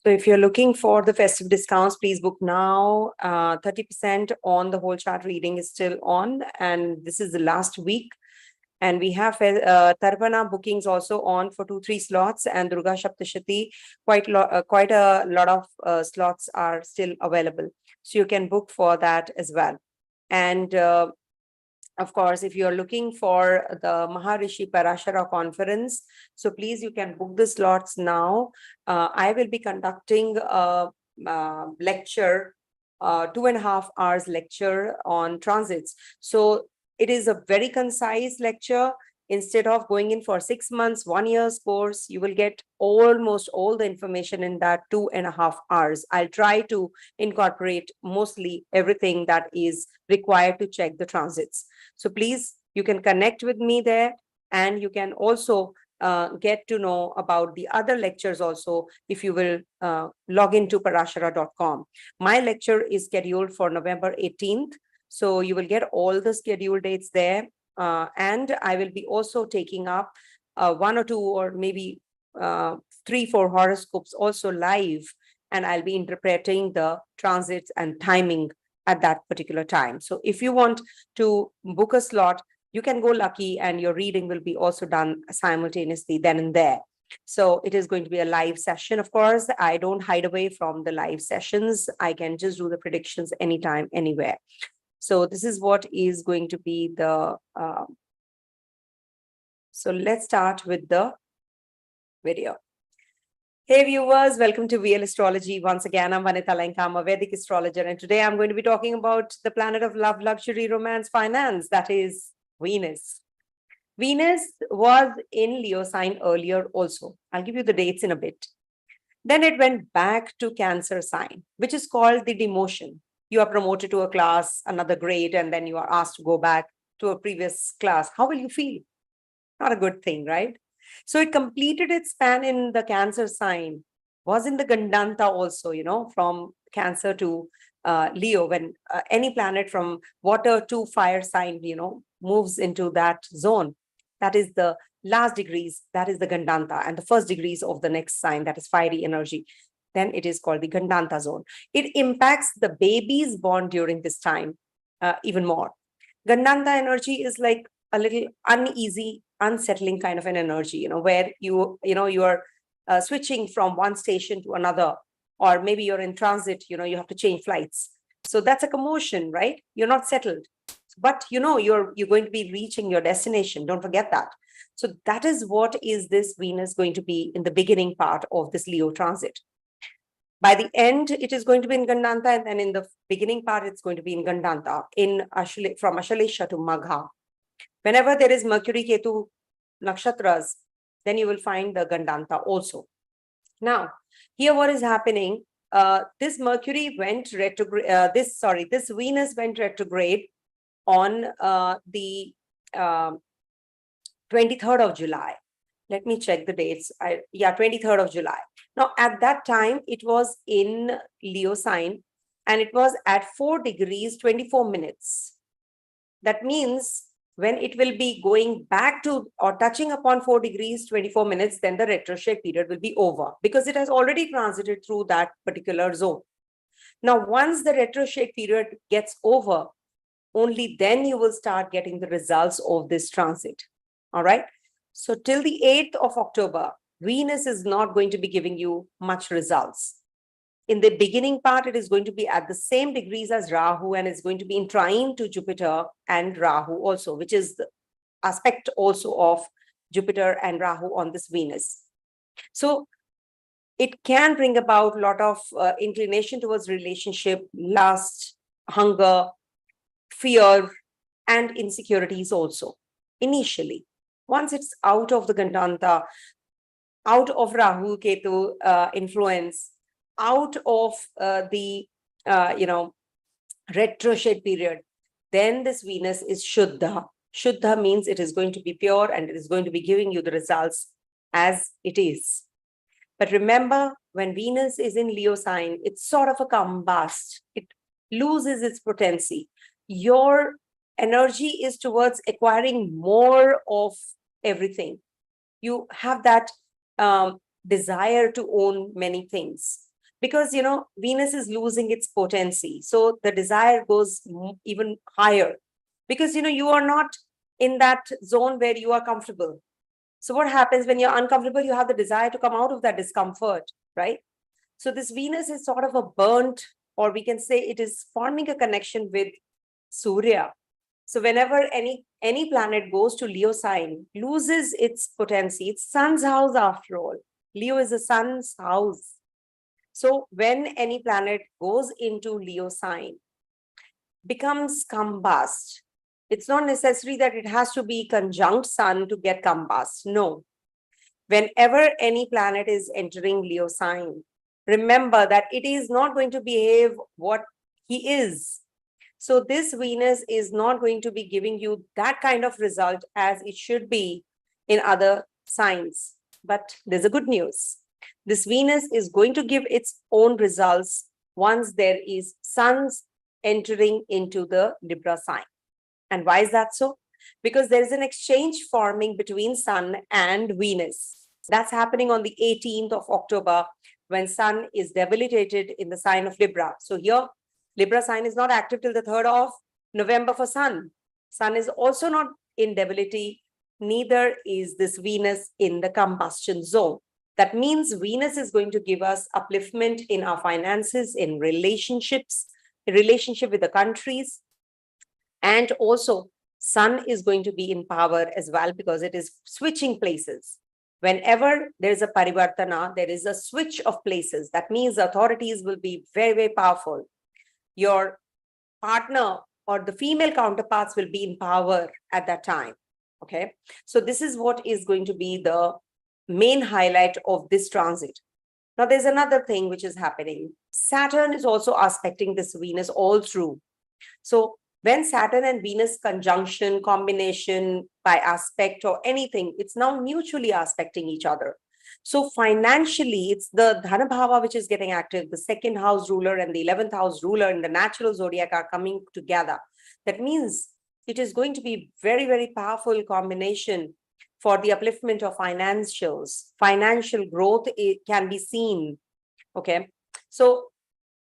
So if you're looking for the festive discounts, please book now. 30% on the whole chart reading is still on, and this is the last week. And we have Tarpana bookings also on for 2-3 slots, and Durga Shaptashati, quite a lot of slots are still available. So you can book for that as well. And of course, if you're looking for the Maharishi Parashara conference, so please, you can book the slots now. I will be conducting a lecture, 2.5 hours lecture on transits. So it is a very concise lecture. Instead of going in for 6 months, 1 year's course, you will get almost all the information in that 2.5 hours. I'll try to incorporate mostly everything that is required to check the transits. So please, you can connect with me there, and you can also get to know about the other lectures also if you will log into parashara.com. My lecture is scheduled for November 18th. So you will get all the scheduled dates there. And I will be also taking up 1 or 2 or maybe 3-4 horoscopes also live, and I'll be interpreting the transits and timing at that particular time. So if you want to book a slot, you can go lucky, and your reading will be also done simultaneously then and there. So it is going to be a live session. Of course, I don't hide away from the live sessions. I can just do the predictions anytime, anywhere. So this is what is going to be the, so let's start with the video. Hey viewers, welcome to VL Astrology. Once again, I'm Vanita Lenka, I'm a Vedic astrologer, and today I'm going to be talking about the planet of love, luxury, romance, finance, that is Venus. Venus was in Leo sign earlier also. I'll give you the dates in a bit. Then it went back to Cancer sign, which is called the demotion. You are promoted to a class, another grade, and then you are asked to go back to a previous class. How will you feel? Not a good thing, right? So it completed its span in the Cancer sign, was in the Gandanta also, from Cancer to Leo, when any planet from water to fire sign, moves into that zone. That is the last degrees, that is the Gandanta, and the first degrees of the next sign, that is fiery energy. Then it is called the Gandanta zone. It impacts the babies born during this time even more. Gandanta energy is like a little uneasy, unsettling kind of an energy, where you are switching from one station to another, or maybe you're in transit, you have to change flights. So that's a commotion, right? You're not settled, but you're going to be reaching your destination. Don't forget that. So that is what is this Venus going to be in the beginning part of this Leo transit. By the end, it is going to be in Gandanta, and then in the beginning part, it's going to be in Gandanta, from Ashalesha to Magha. Whenever there is Mercury Ketu nakshatras, then you will find the Gandanta also. Now, here what is happening, this Mercury went retrograde, this Venus went retrograde on the 23rd of July. Let me check the dates. 23rd of July. Now, at that time, it was in Leo sign, and it was at 4 degrees 24 minutes. That means when it will be going back to or touching upon 4 degrees 24 minutes, then the retrograde period will be over, because it has already transited through that particular zone. Now, once the retrograde period gets over, only then you will start getting the results of this transit. All right. So till the 8th of October, Venus is not going to be giving you much results. In the beginning part, it is going to be at the same degrees as Rahu, and it's going to be in trine to Jupiter and Rahu also, which is the aspect also of Jupiter and Rahu on this Venus. So it can bring about a lot of inclination towards relationship, lust, hunger, fear, and insecurities also initially. Once it's out of the Gandanta, out of Rahu Ketu influence, out of the retrograde period, then this Venus is Shuddha. Shuddha means it is going to be pure, and it is going to be giving you the results as it is. But remember, when Venus is in Leo sign, it's sort of a combust. It loses its potency. Your energy is towards acquiring more of everything. You have that desire to own many things. because, Venus is losing its potency. So the desire goes even higher because, you are not in that zone where you are comfortable. So what happens when you're uncomfortable? You have the desire to come out of that discomfort, right? So this Venus is sort of a burnt, or we can say it is forming a connection with Surya. So whenever any planet goes to Leo sign, loses its potency. It's sun's house after all. Leo is the sun's house. So when any planet goes into Leo sign, becomes combust. It's not necessary that it has to be conjunct sun to get combust. No. Whenever any planet is entering Leo sign, remember that it is not going to behave what he is. So this Venus is not going to be giving you that kind of result as it should be in other signs. But there's a good news. This Venus is going to give its own results once there is Sun's entering into the Libra sign. And why is that so? Because there is an exchange forming between Sun and Venus. That's happening on the 18th of October when Sun is debilitated in the sign of Libra. So here, Libra sign is not active till the 3rd of November for Sun. Sun is also not in debility, neither is this Venus in the combustion zone. That means Venus is going to give us upliftment in our finances, in relationships, in relationship with the countries. And also, Sun is going to be in power as well because it is switching places. Whenever there is a parivartana, there is a switch of places. That means authorities will be very, very powerful. Your partner or the female counterparts will be in power at that time. Okay. So this is what is going to be the main highlight of this transit. Now, there's another thing which is happening. Saturn is also aspecting this Venus all through. So when Saturn and Venus conjunction, combination by aspect or anything, it's now mutually aspecting each other. So financially, it's the Dhana Bhava which is getting active. The 2nd house ruler and the 11th house ruler in the natural zodiac are coming together. That means it is going to be very, very powerful combination for the upliftment of financials. Financial growth can be seen. Okay. So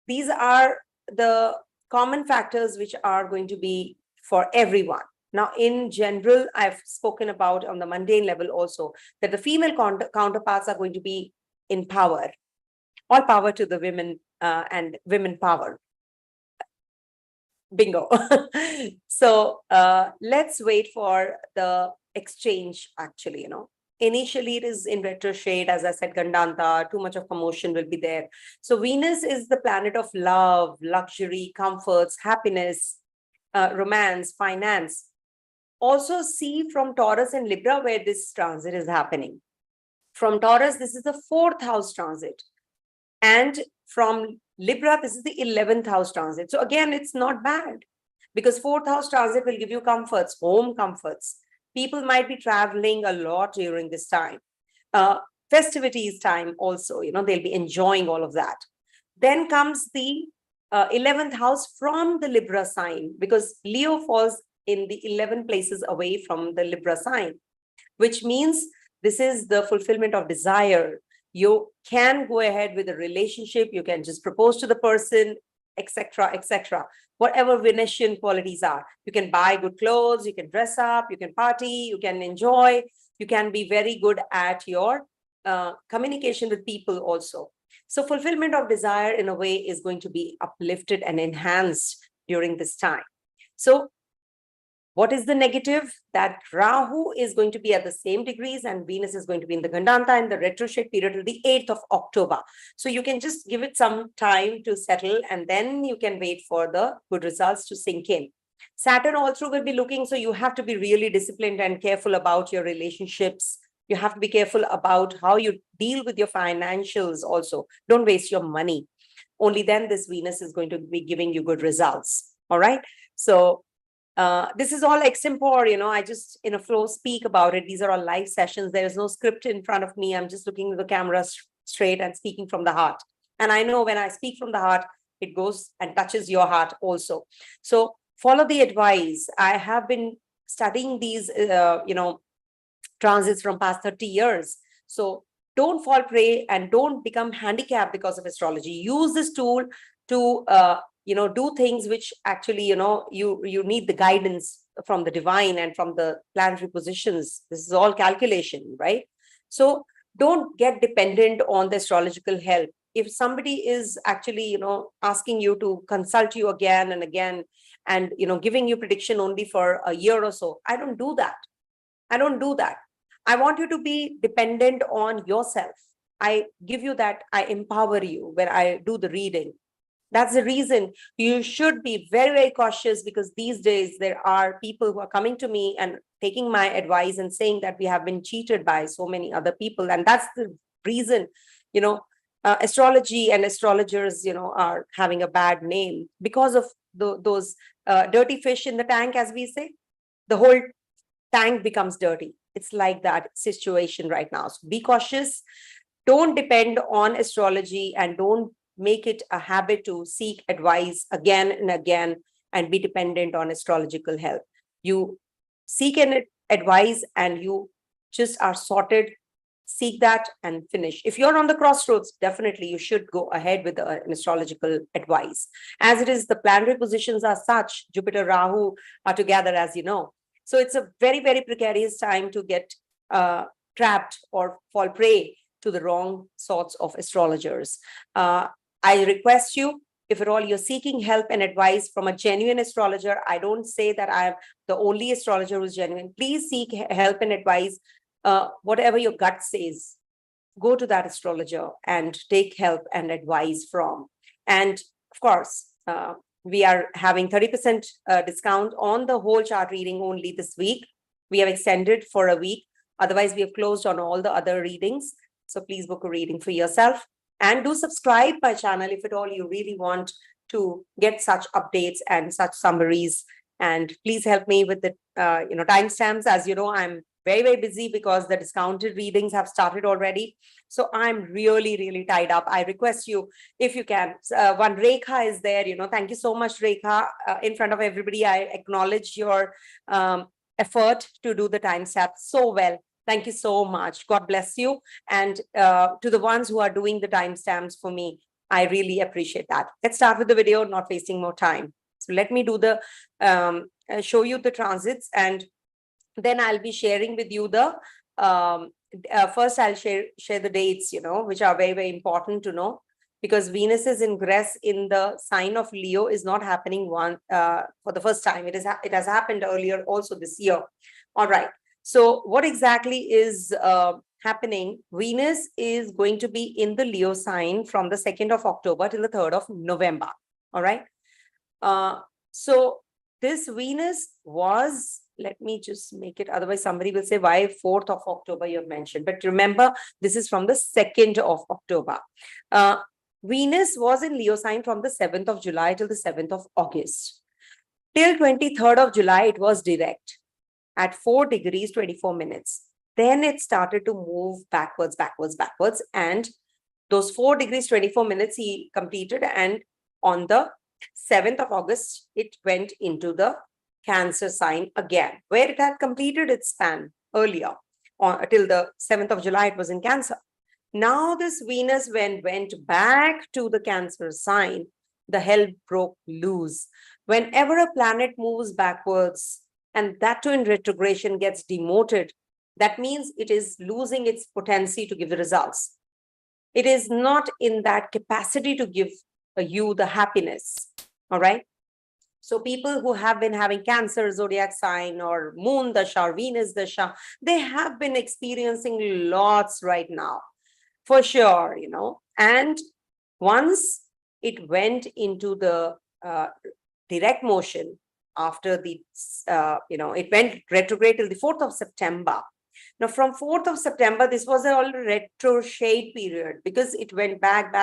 these are the common factors which are going to be for everyone. Now, in general, I've spoken about on the mundane level also that the female counterparts are going to be in power. All power to the women and women power. Bingo. So let's wait for the exchange actually, Initially, it is in retrograde, as I said, Gandanta, too much of commotion will be there. So Venus is the planet of love, luxury, comforts, happiness, romance, finance. Also see from Taurus and Libra where this transit is happening. From Taurus, this is the 4th house transit. And from Libra, this is the 11th house transit. So again, it's not bad because 4th house transit will give you comforts, home comforts. People might be traveling a lot during this time. Festivities time also, they'll be enjoying all of that. Then comes the 11th house from the Libra sign because Leo falls in the 11 places away from the Libra sign, which means this is the fulfillment of desire. You can go ahead with a relationship. You can just propose to the person, etc., etc. Whatever Venetian qualities are. You can buy good clothes, you can dress up, you can party, you can enjoy, you can be very good at your communication with people also. So fulfillment of desire in a way is going to be uplifted and enhanced during this time. So what is the negative? That Rahu is going to be at the same degrees and Venus is going to be in the Gandanta in the retrograde period till the 8th of October. So you can just give it some time to settle and then you can wait for the good results to sink in. Saturn also will be looking, so you have to be really disciplined and careful about your relationships. You have to be careful about how you deal with your financials also. Don't waste your money. Only then this Venus is going to be giving you good results. All right. So this is all extempore, I just in a flow speak about it. These are all live sessions. There is no script in front of me. I'm just looking at the camera straight and speaking from the heart. And I know when I speak from the heart, it goes and touches your heart also. So follow the advice. I have been studying these, transits from past 30 years. So don't fall prey and don't become handicapped because of astrology. Use this tool to do things which actually you need the guidance from the divine and from the planetary positions. This is all calculation, right? So don't get dependent on the astrological help. If somebody is actually asking you to consult you again and again, and giving you prediction only for a year or so, I don't do that. I want you to be dependent on yourself. I give you that. I empower you when I do the reading. That's the reason you should be very, very cautious, because these days there are people who are coming to me and taking my advice and saying that we have been cheated by so many other people. And that's the reason, astrology and astrologers, are having a bad name because of those dirty fish in the tank, as we say. The whole tank becomes dirty. It's like that situation right now. So be cautious. Don't depend on astrology, and don't make it a habit to seek advice again and again and be dependent on astrological help. You seek an advice and you just are sorted. Seek that and finish. If you're on the crossroads, definitely you should go ahead with an astrological advice. As it is, the planetary positions are such, Jupiter, Rahu are together, as you know. So it's a very, very precarious time to get trapped or fall prey to the wrong sorts of astrologers. I request you, if at all you're seeking help and advice from a genuine astrologer, I don't say that I am the only astrologer who's genuine. Please seek help and advice. Whatever your gut says, go to that astrologer and take help and advice from. And of course, we are having 30% discount on the whole chart reading only this week. We have extended for a week. Otherwise, we have closed on all the other readings. So please book a reading for yourself. And do subscribe my channel if at all you really want to get such updates and such summaries. And please help me with the timestamps. As you know, I'm very, very busy because the discounted readings have started already. So I'm really, really tied up. I request you, if you can, one Rekha is there, thank you so much, Rekha. In front of everybody, I acknowledge your effort to do the timestamp so well. Thank you so much. God bless you. And to the ones who are doing the timestamps for me, I really appreciate that. Let's start with the video, not wasting more time. So let me do the, show you the transits, and then I'll be sharing with you the, first I'll share the dates, which are very, very important to know, because Venus's ingress in the sign of Leo is not happening for the first time. It has happened earlier also this year. All right. So what exactly is happening? Venus is going to be in the Leo sign from the 2nd of October till the 3rd of November. All right. So this Venus was, let me just make it, otherwise somebody will say, why 4th of October you have mentioned? But remember, this is from the 2nd of October. Venus was in Leo sign from the 7th of July till the 7th of August. Till 23rd of July, it was direct at 4 degrees 24 minutes. Then it started to move backwards. And those 4 degrees 24 minutes he completed. And on the 7th of August, it went into the Cancer sign again, where it had completed its span earlier. Till the 7th of July, it was in Cancer. Now this Venus, when went back to the Cancer sign, the hell broke loose. Whenever a planet moves backwards, and that too in retrogression, gets demoted, that means it is losing its potency to give the results. It is not in that capacity to give you the happiness. All right. So people who have been having Cancer zodiac sign or Moon Dasha or Venus Dasha, they have been experiencing lots right now, for sure, And once it went into the direct motion after the, it went retrograde till the 4th of September. Now, from 4th of September, this was a retro shade period, because it went back,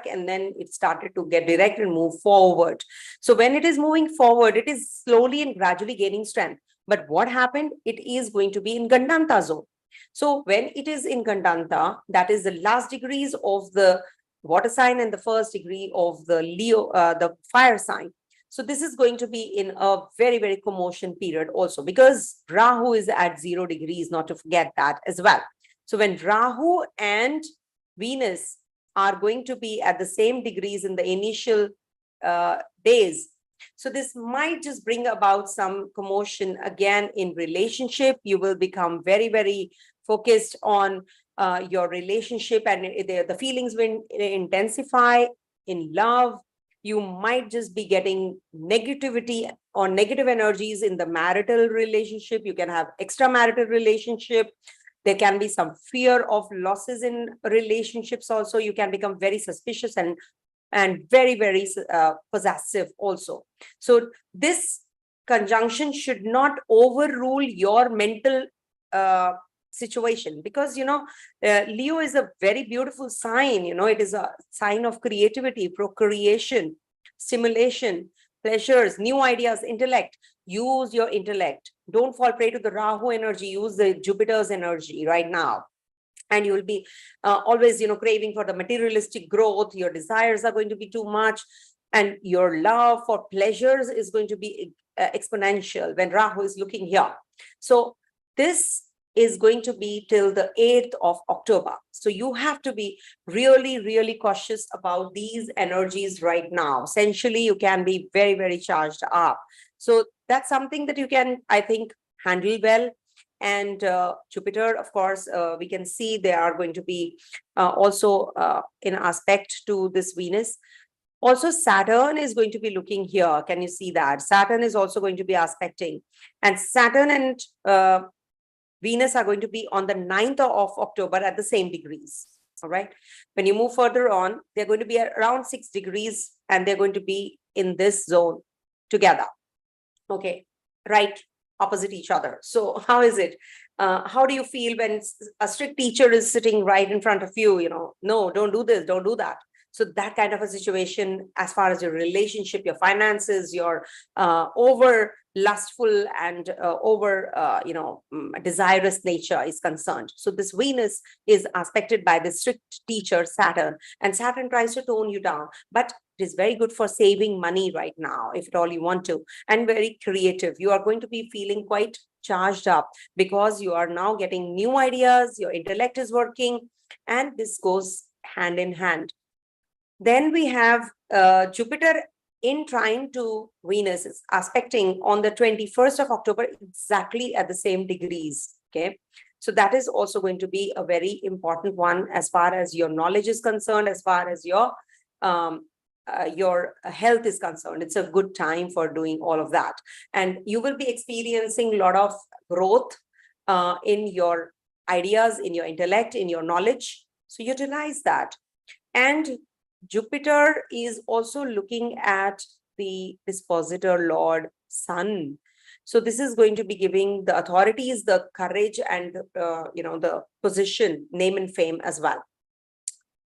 and then it started to get direct and move forward. So when it is moving forward, it is slowly and gradually gaining strength. But what happened? It is going to be in Gandanta zone. So when it is in Gandanta, that is the last degrees of the water sign and the first degree of the Leo, the fire sign. So this is going to be in a very, very commotion period also, because Rahu is at 0 degrees, not to forget that as well. So when Rahu and Venus are going to be at the same degrees in the initial days, so this might just bring about some commotion again in relationship. You will become very, very focused on your relationship, and the feelings will intensify in love. You might just be getting negativity or negative energies in the marital relationship. You can have extramarital relationship. There can be some fear of losses in relationships also. You can become very suspicious and very, very possessive also. So this conjunction should not overrule your mental situation, because Leo is a very beautiful sign. It is a sign of creativity, procreation, stimulation, pleasures, new ideas, intellect. Use your intellect. Don't fall prey to the Rahu energy. Use the Jupiter's energy right now, and you will be always craving for the materialistic growth. Your desires are going to be too much, and your love for pleasures is going to be exponential when Rahu is looking here. So this is going to be till the 8th of October. So you have to be really, really cautious about these energies right now. Essentially, you can be very, very charged up. So that's something that you can, I think, handle well. And Jupiter, of course, we can see they are going to be also in aspect to this Venus. Also, Saturn is going to be looking here. Can you see that? Saturn is also going to be aspecting. And Saturn and Venus are going to be on the 9th of October at the same degrees. All right. When you move further on, they're going to be around 6 degrees, and they're going to be in this zone together. Okay. Right. Opposite each other. So how is it? How do you feel when a strict teacher is sitting right in front of you? No, don't do this, don't do that. So that kind of a situation, as far as your relationship, your finances, your over lustful and over desirous nature is concerned. So this Venus is aspected by the strict teacher Saturn, and Saturn tries to tone you down, but it is very good for saving money right now, if at all you want to, and very creative. You are going to be feeling quite charged up because you are now getting new ideas, your intellect is working, and this goes hand in hand. Then we have Jupiter in trine to Venus is aspecting on the 21st of October, exactly at the same degrees. Okay. So that is also going to be a very important one as far as your knowledge is concerned, as far as your health is concerned. It's a good time for doing all of that. And you will be experiencing a lot of growth in your ideas, in your intellect, in your knowledge. So utilize that. And Jupiter is also looking at the dispositor Lord Sun. So this is going to be giving the authorities the courage and the position, name and fame as well.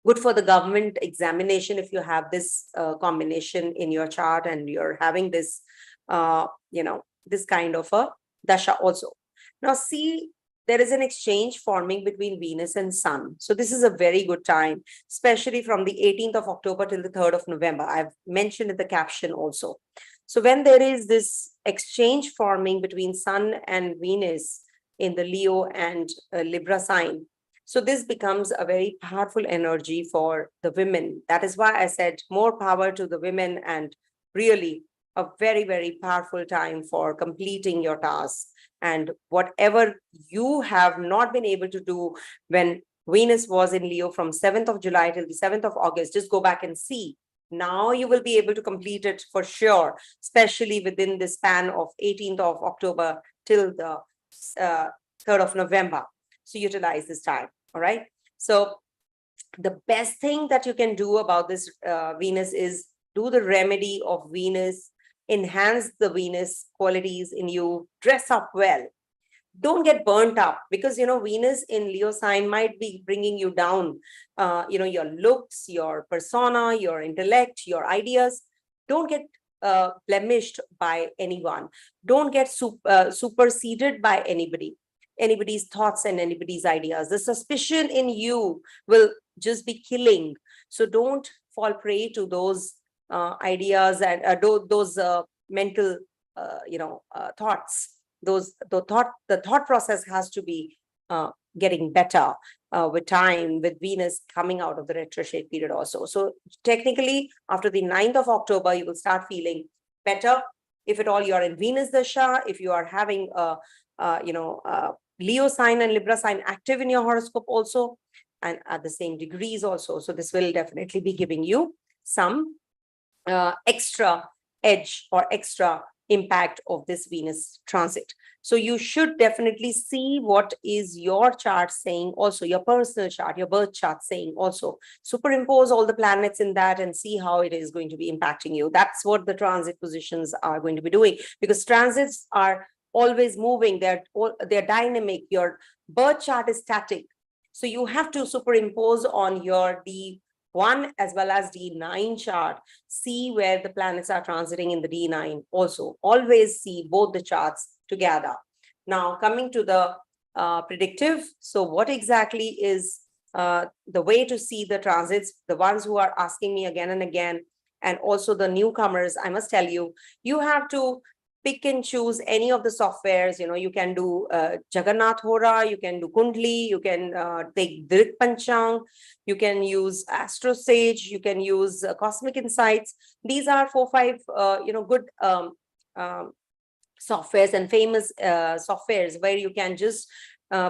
Good for the government examination if you have this combination in your chart and you're having this this kind of a dasha also. Now see, there is an exchange forming between Venus and Sun. So this is a very good time, especially from the 18th of October till the 3rd of November. I've mentioned in the caption also. So when there is this exchange forming between Sun and Venus in the Leo and Libra sign, so this becomes a very powerful energy for the women. That is why I said more power to the women, and really a very, very powerful time for completing your tasks. And whatever you have not been able to do when Venus was in Leo from 7th of July till the 7th of August, just go back and see. Now you will be able to complete it for sure, especially within the span of 18th of October till the 3rd of November. So utilize this time. All right. So the best thing that you can do about this Venus is do the remedy of Venus, enhance the Venus qualities in you, dress up well. Don't get burnt up, because Venus in Leo sign might be bringing you down. Your looks, your persona, your intellect, your ideas. Don't get blemished by anyone. Don't get superseded by anybody's thoughts and anybody's ideas. The suspicion in you will just be killing. So don't fall prey to those ideas and those mental thoughts. The thought process has to be getting better with time, with Venus coming out of the retrograde period also. So technically, after the 9th of October, you will start feeling better. If at all you are in Venus Dasha, if you are having Leo sign and Libra sign active in your horoscope also, and at the same degrees also. So this will definitely be giving you some extra edge or extra impact of this Venus transit. So you should definitely see what is your chart saying also, your personal chart, your birth chart saying also. Superimpose all the planets in that and see how it is going to be impacting you. That's what the transit positions are going to be doing, because transits are always moving. They're dynamic. Your birth chart is static. So you have to superimpose on your D1 as well as D9 chart. See where the planets are transiting in the D9 also. Always see both the charts together. Now, coming to the predictive. So what exactly is the way to see the transits? The ones who are asking me again and again, and also the newcomers, I must tell you, you have to pick and choose any of the softwares. You can do Jagannath Hora, you can do Kundli, you can take Dhrit Panchang, you can use Astro Sage, you can use Cosmic Insights. These are 4-5 good softwares and famous softwares where you can just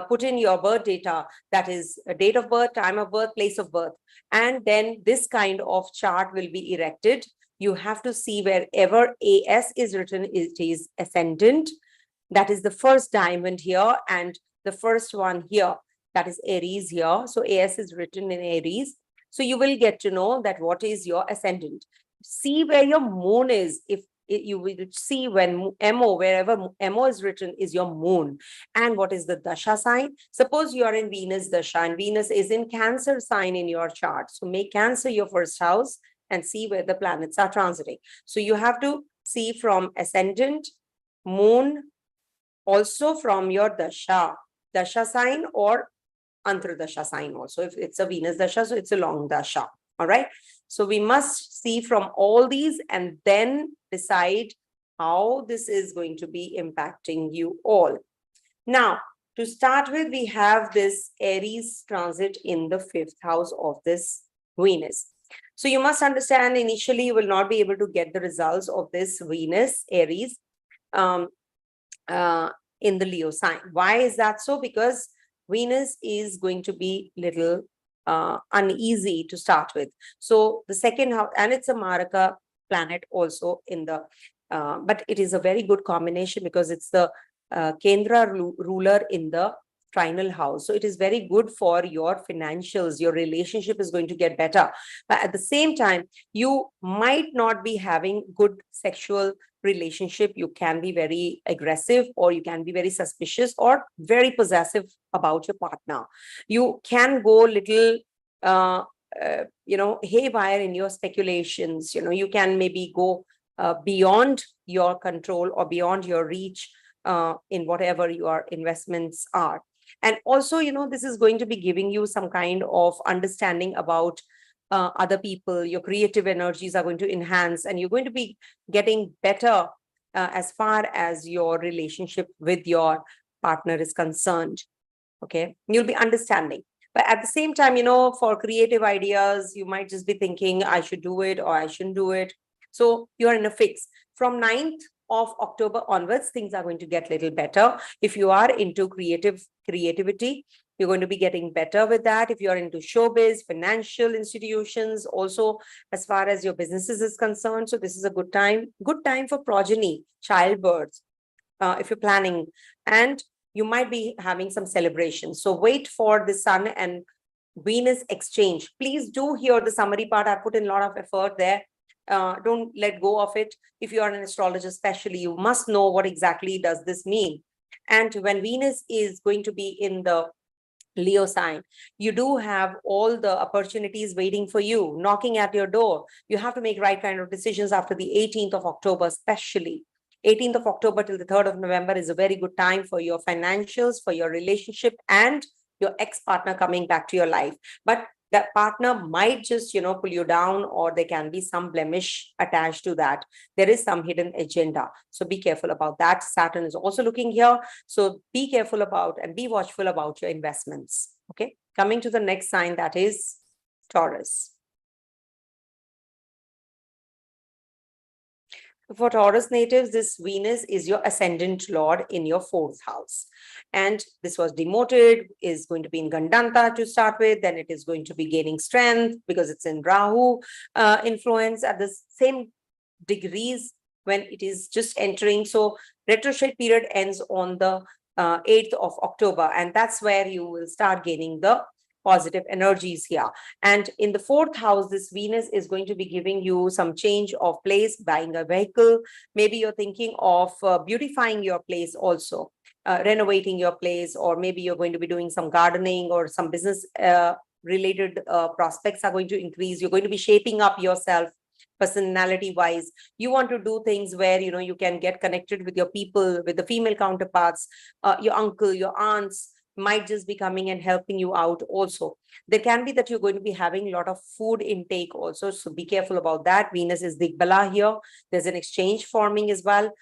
put in your birth data, that is a date of birth, time of birth, place of birth, and then this kind of chart will be erected. You have to see wherever AS is written, it is ascendant. That is the first diamond here, and the first one here, that is Aries here. So AS is written in Aries. So you will get to know that what is your ascendant. See where your moon is. If you will see when MO, wherever MO is written, is your moon. And what is the Dasha sign? Suppose you are in Venus Dasha, and Venus is in Cancer sign in your chart. So make Cancer your first house and see where the planets are transiting. So you have to see from ascendant, moon, also from your Dasha sign or Antardasha sign also. If it's a Venus Dasha, so it's a long Dasha. All right. So we must see from all these and then decide how this is going to be impacting you all. Now, to start with, we have this Aries transit in the 5th house of this Venus. So you must understand, initially you will not be able to get the results of this Venus Aries in the Leo sign. Why is that so? Because Venus is going to be little uneasy to start with. So the second house, and it's a Maraka planet also in the, but it is a very good combination because it's the Kendra ruler in the trinal house. So it is very good for your financials. Your relationship is going to get better. But at the same time, you might not be having good sexual relationship. You can be very aggressive, or you can be very suspicious or very possessive about your partner. You can go little haywire in your speculations. You can maybe go beyond your control or beyond your reach in whatever your investments are. And also, this is going to be giving you some kind of understanding about other people. Your creative energies are going to enhance, and you're going to be getting better as far as your relationship with your partner is concerned. Okay, you'll be understanding. But at the same time, for creative ideas, you might just be thinking, I should do it or I shouldn't do it. So you're in a fix. From 9th of October onwards, things are going to get a little better. If you are into creativity, you're going to be getting better with that. If you're into showbiz, financial institutions, also as far as your businesses is concerned. So this is a good time for progeny, childbirth, if you're planning, and you might be having some celebrations. So wait for the Sun and Venus exchange. Please do hear the summary part. I put in a lot of effort there. Don't let go of it. If you are an astrologer, especially, you must know what exactly does this mean. And when Venus is going to be in the Leo sign, you do have all the opportunities waiting for you, knocking at your door. You have to make right kind of decisions after the 18th of October, especially. 18th of October till the 3rd of November is a very good time for your financials, for your relationship, and your ex-partner coming back to your life. But That partner might just, pull you down, or there can be some blemish attached to that. There is some hidden agenda. So be careful about that. Saturn is also looking here. So be careful about and be watchful about your investments. Okay. Coming to the next sign, that is Taurus. For Taurus natives, this Venus is your ascendant lord in your 4th house. And this was demoted, is going to be in Gandanta to start with. Then it is going to be gaining strength because it's in Rahu influence at the same degrees when it is just entering. So retrograde period ends on the 8th of October. And that's where you will start gaining the positive energies here. And in the 4th house, this Venus is going to be giving you some change of place, buying a vehicle. Maybe you're thinking of beautifying your place also, renovating your place, or maybe you're going to be doing some gardening or some business related prospects are going to increase. You're going to be shaping up yourself personality wise. You want to do things where you can get connected with your people, with the female counterparts, your uncle, your aunts might just be coming and helping you out also. There can be that you're going to be having a lot of food intake also, so be careful about that. Venus is Digbala here. There's an exchange forming as well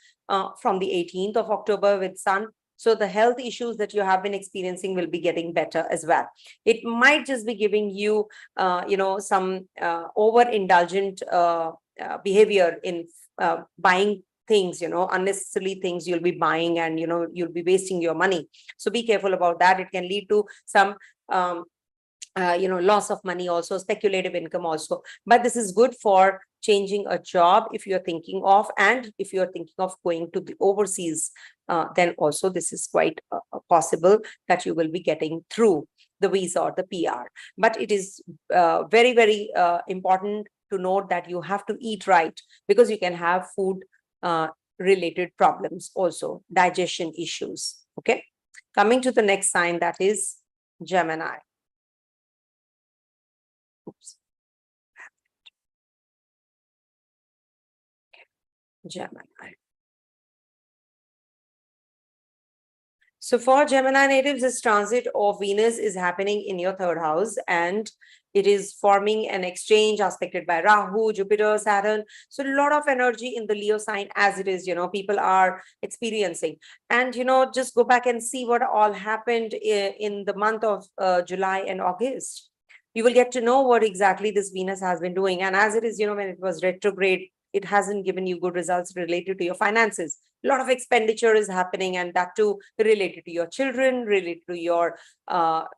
from the 18th of October with Sun. So the health issues that you have been experiencing will be getting better as well. It might just be giving you, some overindulgent behavior in buying things, unnecessarily things you'll be buying, and, you'll be wasting your money. So be careful about that. It can lead to some, loss of money also, speculative income also. But this is good for changing a job if you're thinking of, and if you're thinking of going to the overseas, then also this is quite possible that you will be getting through the visa or the PR. But it is very, very important to note that you have to eat right, because you can have food related problems also, digestion issues. Okay. Coming to the next sign, that is Gemini. Oops. Gemini. So for Gemini natives, this transit of Venus is happening in your 3rd house, and it is forming an exchange aspected by Rahu, Jupiter, Saturn. So a lot of energy in the Leo sign as it is, people are experiencing. And, just go back and see what all happened in the month of July and August. You will get to know what exactly this Venus has been doing. And as it is, when it was retrograde, it hasn't given you good results related to your finances. A lot of expenditure is happening, and that too related to your children, related to your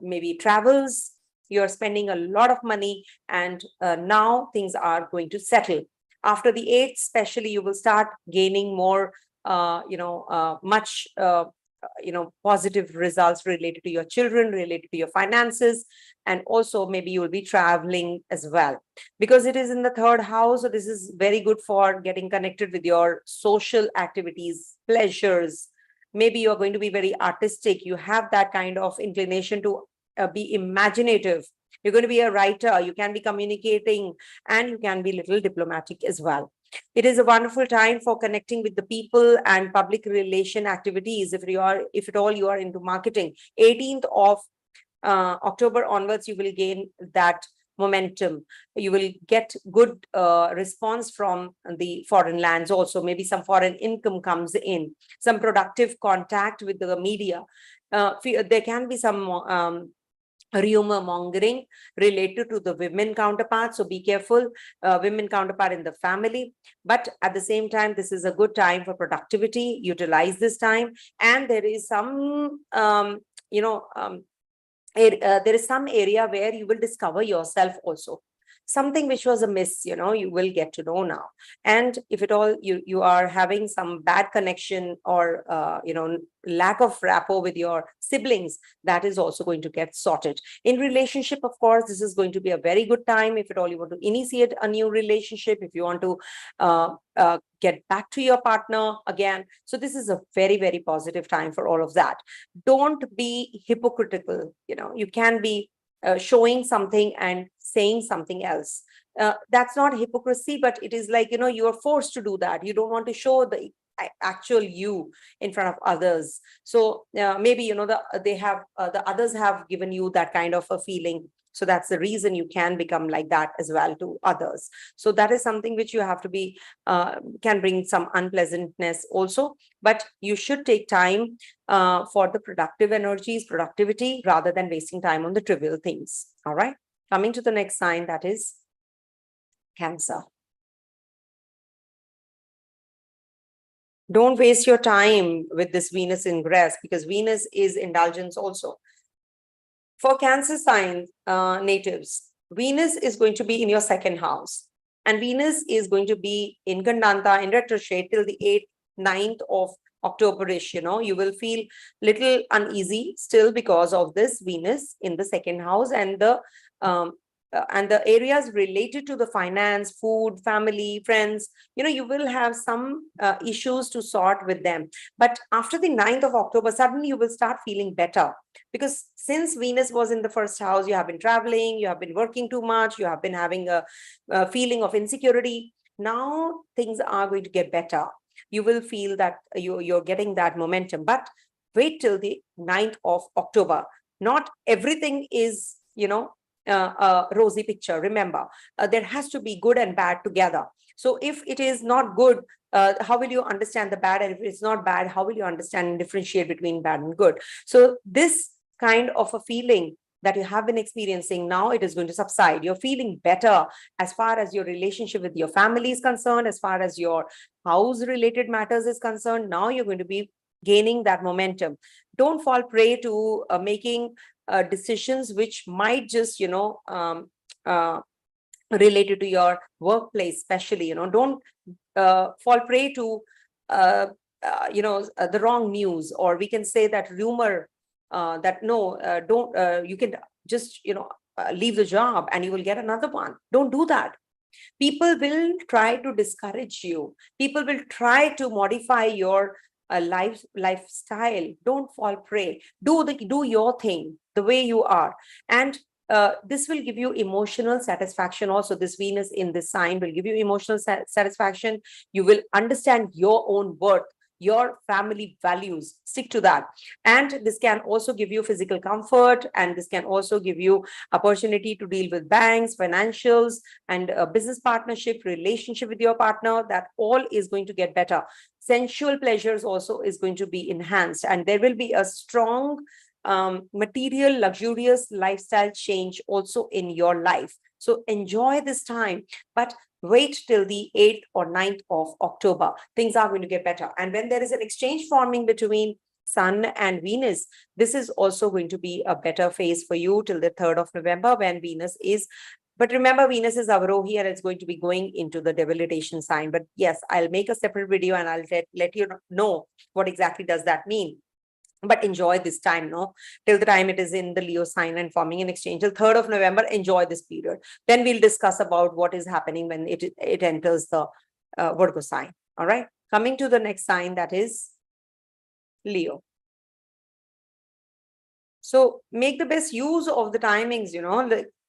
maybe travels. You're spending a lot of money, and now things are going to settle. After the 8th, especially, you will start gaining more, much positive results related to your children, related to your finances, and also maybe you will be traveling as well, because it is in the 3rd house. So this is very good for getting connected with your social activities, pleasures. Maybe you're going to be very artistic. You have that kind of inclination to be imaginative. You're going to be a writer. You can be communicating, and you can be a little diplomatic as well. It is a wonderful time for connecting with the people and public relation activities. If at all you are into marketing, 18th of October onwards, you will gain that momentum. You will get good response from the foreign lands also. Maybe some foreign income comes in, some productive contact with the media. There can be some rumor mongering related to the women counterpart. So be careful, women counterpart in the family. But at the same time, this is a good time for productivity. Utilize this time. And there is some, there is some area where you will discover yourself also. Something which was a miss, you will get to know now. And if at all you are having some bad connection or, lack of rapport with your siblings, that is also going to get sorted. In relationship, of course, this is going to be a very good time. If at all you want to initiate a new relationship, if you want to get back to your partner again. So this is a very, very positive time for all of that. Don't be hypocritical. You can be showing something and saying something else. That's not hypocrisy, but it is like, you are forced to do that. You don't want to show the actual you in front of others. So maybe, the others have given you that kind of a feeling. So that's the reason you can become like that as well to others. So that is something which you have to be, can bring some unpleasantness also, but you should take time for the productive energies, productivity, rather than wasting time on the trivial things. All right. Coming to the next sign, that is Cancer. Don't waste your time with this Venus ingress, because Venus is indulgence also. For Cancer sign natives, Venus is going to be in your second house, and Venus is going to be in Gandanta in retrograde till the 8th, 9th of October-ish. You will feel little uneasy still because of this Venus in the second house, and the areas related to the finance, food, family, friends, you will have some issues to sort with them. But after the 9th of October, suddenly you will start feeling better, because since Venus was in the first house, you have been traveling, you have been working too much, you have been having a feeling of insecurity. Now things are going to get better. You will feel that you're getting that momentum, but wait till the 9th of October. Not everything is, a rosy picture. Remember, there has to be good and bad together. So if it is not good, how will you understand the bad? And if it's not bad, how will you understand and differentiate between bad and good? So this kind of a feeling that you have been experiencing now, it is going to subside. You're feeling better as far as your relationship with your family is concerned, as far as your house related matters is concerned. Now you're going to be gaining that momentum. Don't fall prey to making decisions which might just, related to your workplace, especially, don't fall prey to, the wrong news, or we can say that rumor, that no, don't, you can just, leave the job and you will get another one. Don't do that. People will try to discourage you. People will try to modify your lifestyle. Don't fall prey. Do your thing the way you are, and this will give you emotional satisfaction also. This Venus in this sign will give you emotional satisfaction. You will understand your own worth, your family values. Stick to that. And this can also give you physical comfort, and this can also give you opportunity to deal with banks, financials, and a business partnership, relationship with your partner. That all is going to get better. Sensual pleasures also is going to be enhanced, and there will be a strong material, luxurious lifestyle change also in your life. So enjoy this time, but wait till the 8th or 9th of October. Things are going to get better. And when there is an exchange forming between Sun and Venus, this is also going to be a better phase for you till the 3rd of November, when Venus is. But remember, Venus is Avarohi, and it's going to be going into the debilitation sign. But yes, I'll make a separate video and I'll let you know what exactly does that mean. But enjoy this time, till the time it is in the Leo sign and forming an exchange till 3rd of November. Enjoy this period. Then we'll discuss about what is happening when it enters the Virgo sign. All right. Coming to the next sign, that is Leo. So make the best use of the timings,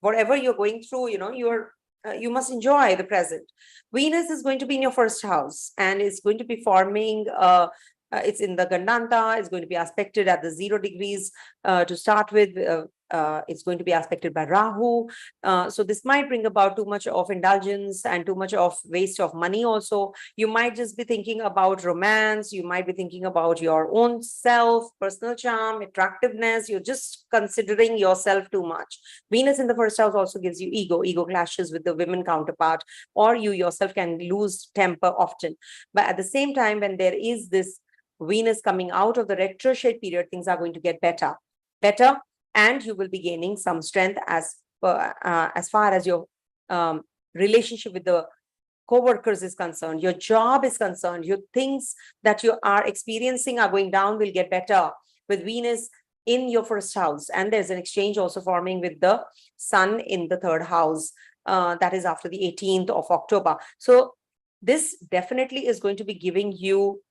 whatever you're going through, you must enjoy the present. Venus is going to be in your first house, and it's going to be forming it's in the Gandanta. It's going to be aspected at the 0 degrees to start with. It's going to be aspected by Rahu. So this might bring about too much of indulgence and too much of waste of money also. You might just be thinking about romance. You might be thinking about your own self, personal charm, attractiveness. You're just considering yourself too much. Venus in the first house also gives you ego. Ego clashes with the women counterpart, or you yourself can lose temper often. But at the same time, when there is this Venus coming out of the retrograde period, things are going to get better, and you will be gaining some strength as far as your relationship with the co-workers is concerned, your job is concerned, your things that you are experiencing are going down will get better with Venus in your first house. And there's an exchange also forming with the Sun in the 3rd house. That is after the 18th of October. So this definitely is going to be giving you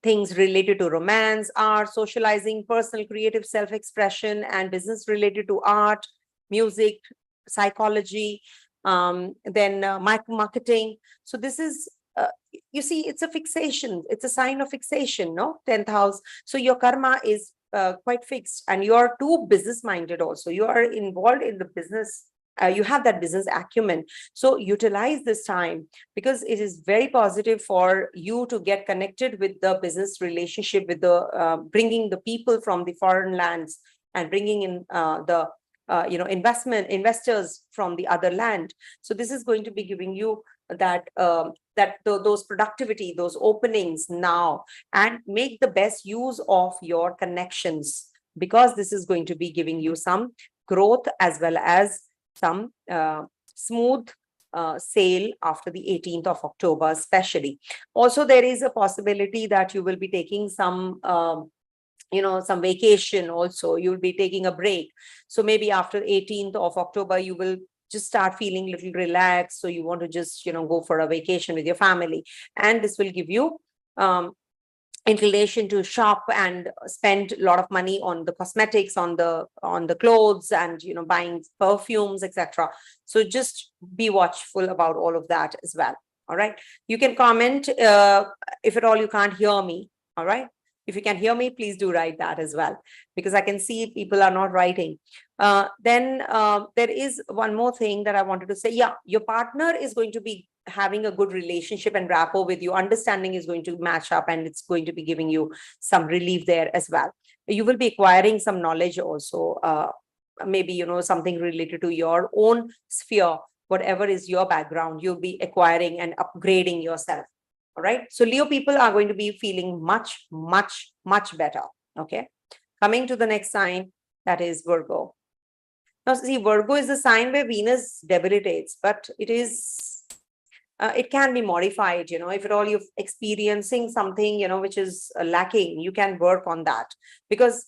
things related to romance, art, socializing, personal creative self-expression, and business related to art, music, psychology, then marketing. So this is, you see, it's a fixation. It's a sign of fixation, 10th house. So your karma is quite fixed, and you are too business minded also. You are involved in the business. You have that business acumen. So utilize this time, because it is very positive for you to get connected with the business relationship, with the bringing the people from the foreign lands and bringing in the investors from the other land. So this is going to be giving you that those productivity, those openings now, and make the best use of your connections, because this is going to be giving you some growth as well as some smooth sail after the 18th of October, especially. Also, there is a possibility that you will be taking some some vacation also. You'll be taking a break. So maybe after 18th of October, you will just start feeling a little relaxed. So you want to just, go for a vacation with your family. And this will give you inclination to shop and spend a lot of money on the cosmetics, on the clothes, and buying perfumes, etc. So just be watchful about all of that as well. All right. You can comment if at all you can't hear me. All right. If you can hear me, please do write that as well, because I can see people are not writing. Then there is one more thing that I wanted to say. Yeah, your partner is going to be having a good relationship and rapport with you. Understanding is going to match up, and it's going to be giving you some relief there as well. You will be acquiring some knowledge also, maybe, something related to your own sphere, whatever is your background, you'll be acquiring and upgrading yourself. All right. So Leo people are going to be feeling much, much, much better. Okay. Coming to the next sign, that is Virgo. Now, see, Virgo is the sign where Venus debilitates, but it is, it can be modified, if at all you're experiencing something, which is lacking, you can work on that, because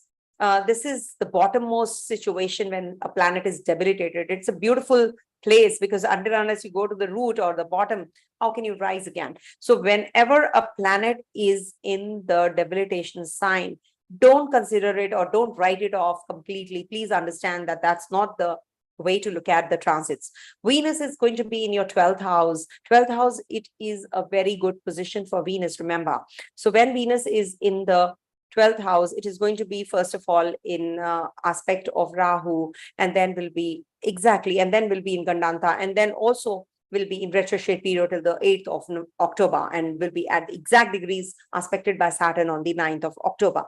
this is the bottommost situation when a planet is debilitated. It's a beautiful place, because unless you go to the root or the bottom, how can you rise again? So whenever a planet is in the debilitation sign, don't consider it or don't write it off completely. Please understand that that's not the way to look at the transits. Venus is going to be in your 12th house. 12th house, it is a very good position for Venus, remember. So when Venus is in the 12th house, it is going to be, first of all, in aspect of Rahu, and then will be and then will be in Gandanta, and then also will be in retrograde period till the 8th of October, and will be at exact degrees aspected by Saturn on the 9th of October.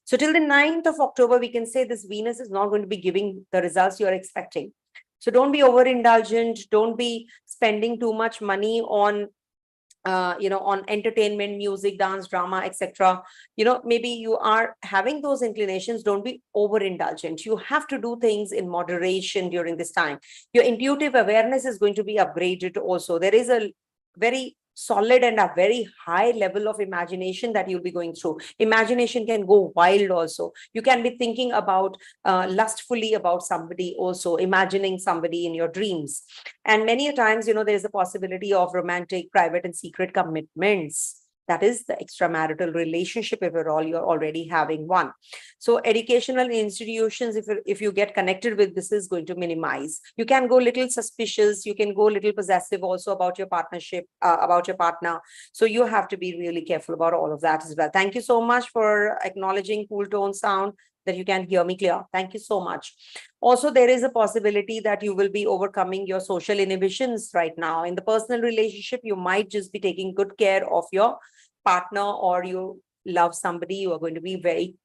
So till the 9th of October, we can say this Venus is not going to be giving the results you're expecting. So don't be overindulgent. Don't be spending too much money on on entertainment, music, dance, drama, etc. Maybe you are having those inclinations. Don't be overindulgent. You have to do things in moderation during this time. Your intuitive awareness is going to be upgraded also. There is a very solid and a very high level of imagination that you'll be going through. Imagination can go wild also. You can be thinking about lustfully about somebody also, imagining somebody in your dreams. And many a times, there's a possibility of romantic, private and secret commitments. That is the extramarital relationship, if at all you're already having one. So educational institutions, if you get connected with, this is going to minimize. You can go little suspicious, you can go little possessive also about your partnership, about your partner. So you have to be really careful about all of that as well. Thank you so much for acknowledging cool tone sound, that you can hear me clear. Thank you so much. Also, there is a possibility that you will be overcoming your social inhibitions right now. In the personal relationship, you might just be taking good care of your partner, or you love somebody, you are going to be very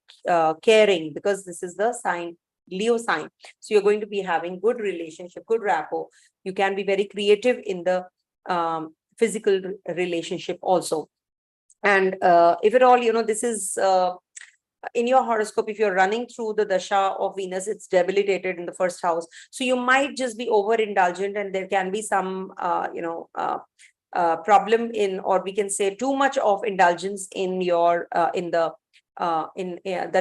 caring, because this is the sign, Leo sign. So you're going to be having good relationship, good rapport. You can be very creative in the physical relationship also. And if at all, this is in your horoscope, if you're running through the Dasha of Venus, it's debilitated in the first house. So you might just be overindulgent, and there can be some, problem in, or we can say too much of indulgence in your, the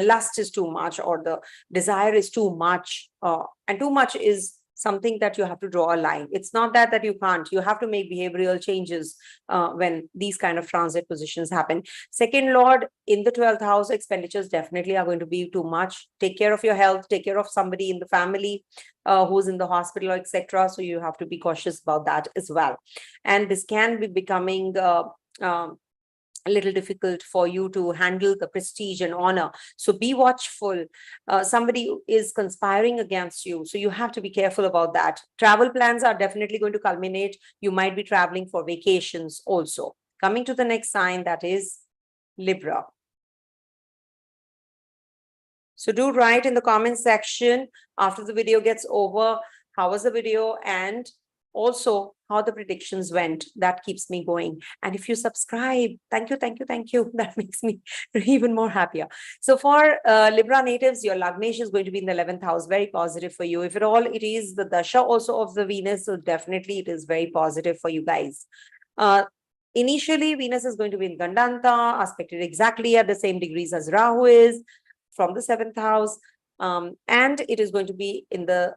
lust is too much, or the desire is too much, and too much is something that you have to draw a line. It's not that you can't. You have to make behavioral changes when these kind of transit positions happen. Second lord in the 12th house, expenditures definitely are going to be too much. Take care of your health, take care of somebody in the family who's in the hospital, etc. So you have to be cautious about that as well. And this can be becoming a little difficult for you to handle the prestige and honor. So be watchful. Somebody is conspiring against you. So you have to be careful about that. Travel plans are definitely going to culminate. You might be traveling for vacations also. Coming to the next sign, that is Libra. So do write in the comment section after the video gets over, how was the video, and also how the predictions went. That keeps me going. And if you subscribe, thank you, thank you, thank you. That makes me even more happier. So for Libra natives, your Lagnesh is going to be in the 11th house, very positive for you. If at all, it is the Dasha also of the Venus, so definitely it is very positive for you guys. Initially, Venus is going to be in Gandanta, aspected exactly at the same degrees as Rahu is from the 7th house. And it is going to be in the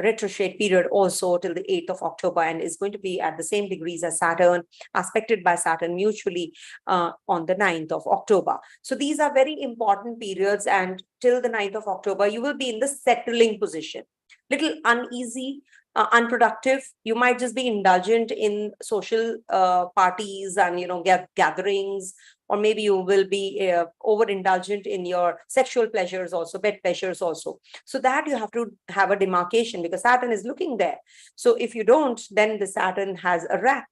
retrograde period also till the 8th of October, and is going to be at the same degrees as Saturn, aspected by Saturn mutually on the 9th of October. So these are very important periods, and till the 9th of October, you will be in the settling position. Little uneasy, unproductive. You might just be indulgent in social parties and, gatherings, or maybe you will be overindulgent in your sexual pleasures also, bed pleasures also. So that you have to have a demarcation, because Saturn is looking there. So if you don't, then the Saturn has a wrath,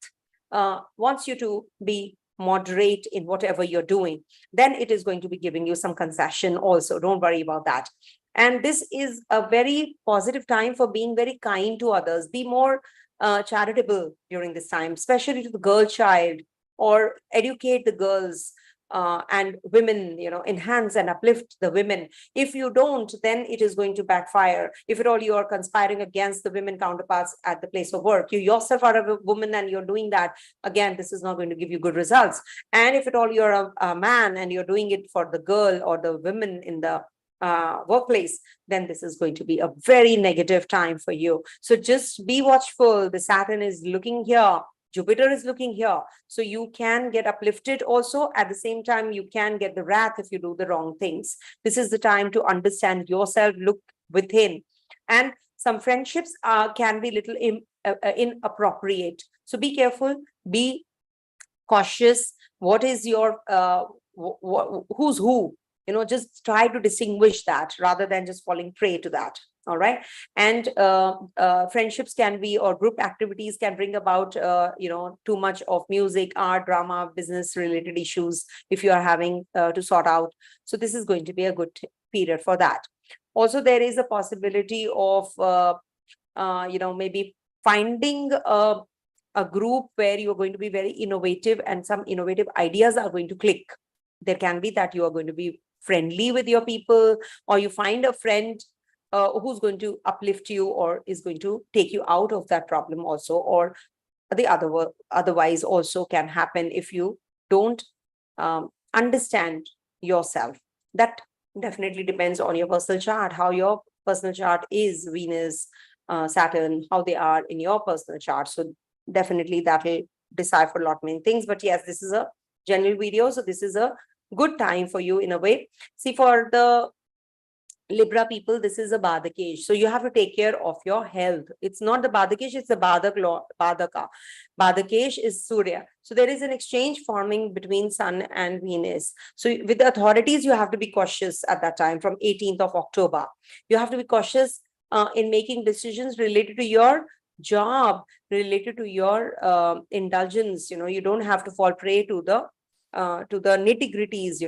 wants you to be moderate in whatever you're doing. Then it is going to be giving you some concession also. Don't worry about that. And this is a very positive time for being very kind to others. Be more charitable during this time, especially to the girl child, or educate the girls and women, enhance and uplift the women. If you don't, then it is going to backfire. If at all you are conspiring against the women counterparts at the place of work, you yourself are a woman and you're doing that, again, this is not going to give you good results. And if at all you're a man and you're doing it for the girl or the women in the workplace, then this is going to be a very negative time for you. So just be watchful. The Saturn is looking here, Jupiter is looking here. So you can get uplifted also. At the same time, you can get the wrath if you do the wrong things. This is the time to understand yourself, look within. And some friendships can be little inappropriate. So be careful, be cautious. What is your, who's who? Just try to distinguish that rather than just falling prey to that. All right. And friendships can be, or group activities can bring about, too much of music, art, drama, business related issues if you are having to sort out. So this is going to be a good period for that. Also, there is a possibility of, maybe finding a group where you're going to be very innovative and some innovative ideas are going to click. There can be that you are going to be friendly with your people, or you find a friend who's going to uplift you or is going to take you out of that problem also, or the otherwise also can happen if you don't understand yourself. That definitely depends on your personal chart, how your personal chart is, Venus, Saturn, how they are in your personal chart. So definitely that will decipher a lot many things. But yes, this is a general video, so this is a good time for you in a way. See, for the Libra people, this is a Badakesh. So you have to take care of your health. It's not the Badakesh, it's the Badaka. Badakesh is Surya. So there is an exchange forming between Sun and Venus. So with the authorities, you have to be cautious at that time from 18th of October. You have to be cautious in making decisions related to your job, related to your indulgence. You don't have to fall prey to the nitty-gritties,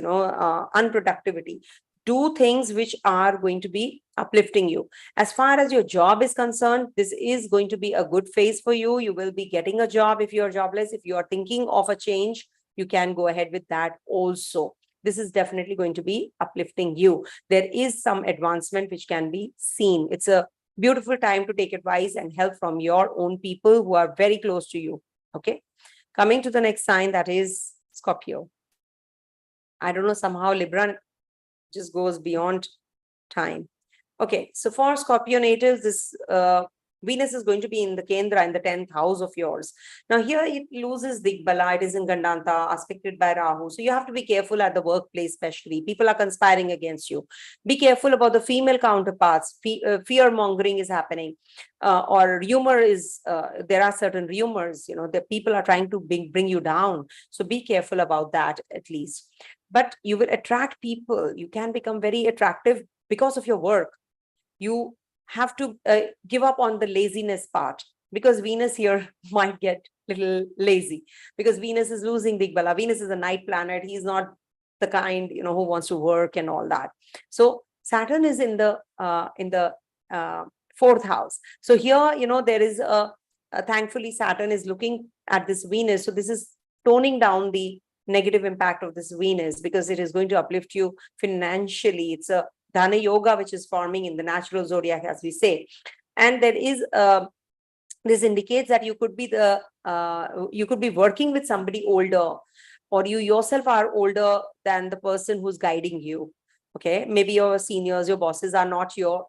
unproductivity. Do things which are going to be uplifting you. As far as your job is concerned, this is going to be a good phase for you. You will be getting a job if you're jobless. If you are thinking of a change, you can go ahead with that also. This is definitely going to be uplifting you. There is some advancement which can be seen. It's a beautiful time to take advice and help from your own people who are very close to you. Okay. Coming to the next sign, that is Scorpio. I don't know, somehow Libra just goes beyond time. Okay, so for Scorpio natives, this Venus is going to be in the Kendra, in the 10th house of yours. Now here it loses Digbala, it is in Gandanta, aspected by Rahu. So you have to be careful at the workplace, especially. People are conspiring against you. Be careful about the female counterparts. Fear mongering is happening. Or rumor is, there are certain rumors, that people are trying to bring you down. So be careful about that at least. But you will attract people. You can become very attractive because of your work. You have to give up on the laziness part, because Venus here might get a little lazy, because Venus is losing Digbala. Venus is a night planet. He's not the kind, who wants to work and all that. So Saturn is in the fourth house. So here, there is thankfully Saturn is looking at this Venus. So this is toning down the negative impact of this Venus, because it is going to uplift you financially. It's a Dhana Yoga, which is forming in the natural zodiac, as we say. And there is, this indicates that you could be working with somebody older, or you yourself are older than the person who's guiding you. Okay, maybe your seniors, your bosses are not your